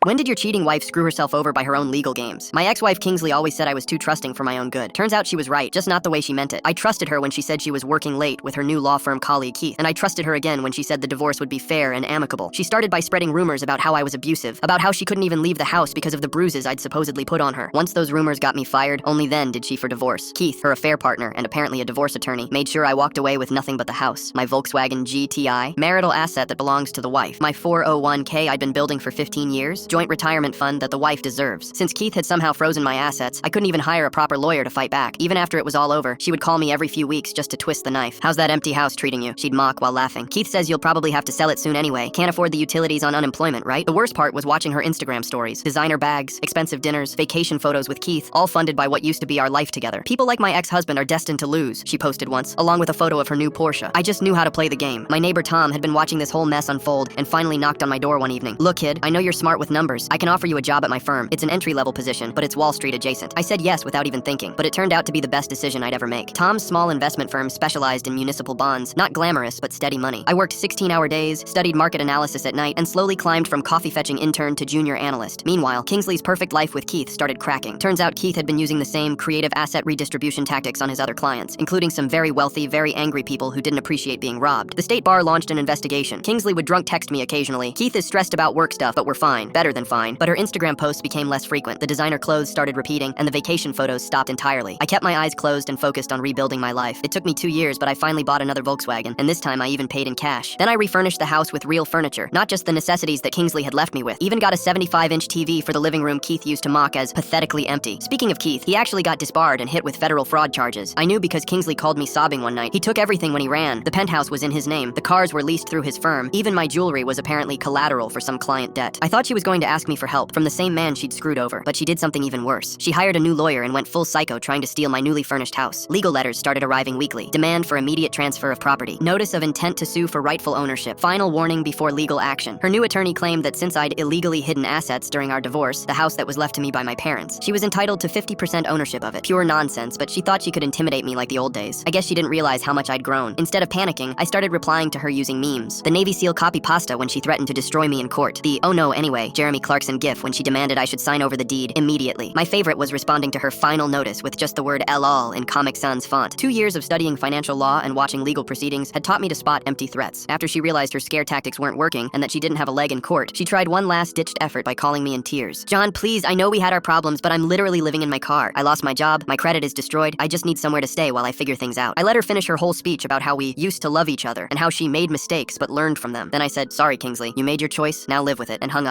When did your cheating wife screw herself over by her own legal games? My ex-wife Kingsley always said I was too trusting for my own good. Turns out she was right, just not the way she meant it. I trusted her when she said she was working late with her new law firm colleague Keith, and I trusted her again when she said the divorce would be fair and amicable. She started by spreading rumors about how I was abusive, about how she couldn't even leave the house because of the bruises I'd supposedly put on her. Once those rumors got me fired, only then did she for divorce. Keith, her affair partner and apparently a divorce attorney, made sure I walked away with nothing but the house, my Volkswagen GTI, marital asset that belongs to the wife, my 401k I'd been building for 15 years, joint retirement fund that the wife deserves. Since Keith had somehow frozen my assets, I couldn't even hire a proper lawyer to fight back. Even after it was all over, she would call me every few weeks just to twist the knife. "How's that empty house treating you?" She'd mock while laughing. "Keith says you'll probably have to sell it soon anyway. Can't afford the utilities on unemployment, right?" The worst part was watching her Instagram stories. Designer bags, expensive dinners, vacation photos with Keith, all funded by what used to be our life together. "People like my ex-husband are destined to lose," she posted once, along with a photo of her new Porsche. I just knew how to play the game. My neighbor Tom had been watching this whole mess unfold and finally knocked on my door one evening. "Look, kid, I know you're smart with numbers. I can offer you a job at my firm. It's an entry-level position, but it's Wall Street adjacent." I said yes without even thinking, but it turned out to be the best decision I'd ever make. Tom's small investment firm specialized in municipal bonds, not glamorous, but steady money. I worked 16-hour days, studied market analysis at night, and slowly climbed from coffee-fetching intern to junior analyst. Meanwhile, Kingsley's perfect life with Keith started cracking. Turns out Keith had been using the same creative asset redistribution tactics on his other clients, including some very wealthy, very angry people who didn't appreciate being robbed. The state bar launched an investigation. Kingsley would drunk text me occasionally. "Keith is stressed about work stuff, but we're fine. Better than fine." But her Instagram posts became less frequent. The designer clothes started repeating, and the vacation photos stopped entirely. I kept my eyes closed and focused on rebuilding my life. It took me 2 years, but I finally bought another Volkswagen, and this time I even paid in cash. Then I refurnished the house with real furniture, not just the necessities that Kingsley had left me with. Even got a 75-inch TV for the living room Keith used to mock as pathetically empty. Speaking of Keith, he actually got disbarred and hit with federal fraud charges. I knew because Kingsley called me sobbing one night. He took everything when he ran. The penthouse was in his name. The cars were leased through his firm. Even my jewelry was apparently collateral for some client debt. I thought she was going to ask me for help from the same man she'd screwed over, but she did something even worse. She hired a new lawyer and went full psycho trying to steal my newly furnished house. Legal letters started arriving weekly. Demand for immediate transfer of property. Notice of intent to sue for rightful ownership. Final warning before legal action. Her new attorney claimed that since I'd illegally hidden assets during our divorce, the house that was left to me by my parents, she was entitled to 50% ownership of it. Pure nonsense, but she thought she could intimidate me like the old days. I guess she didn't realize how much I'd grown. Instead of panicking, I started replying to her using memes. The Navy SEAL copy pasta when she threatened to destroy me in court. The "oh no anyway" Jeremy Clarkson gif when she demanded I should sign over the deed immediately. My favorite was responding to her final notice with just the word "LOL" in Comic Sans font. 2 years of studying financial law and watching legal proceedings had taught me to spot empty threats. After she realized her scare tactics weren't working and that she didn't have a leg in court, she tried one last-ditched effort by calling me in tears. "John, please, I know we had our problems, but I'm literally living in my car. I lost my job, my credit is destroyed, I just need somewhere to stay while I figure things out." I let her finish her whole speech about how we used to love each other and how she made mistakes but learned from them. Then I said, "Sorry, Kingsley, you made your choice, now live with it," and hung up.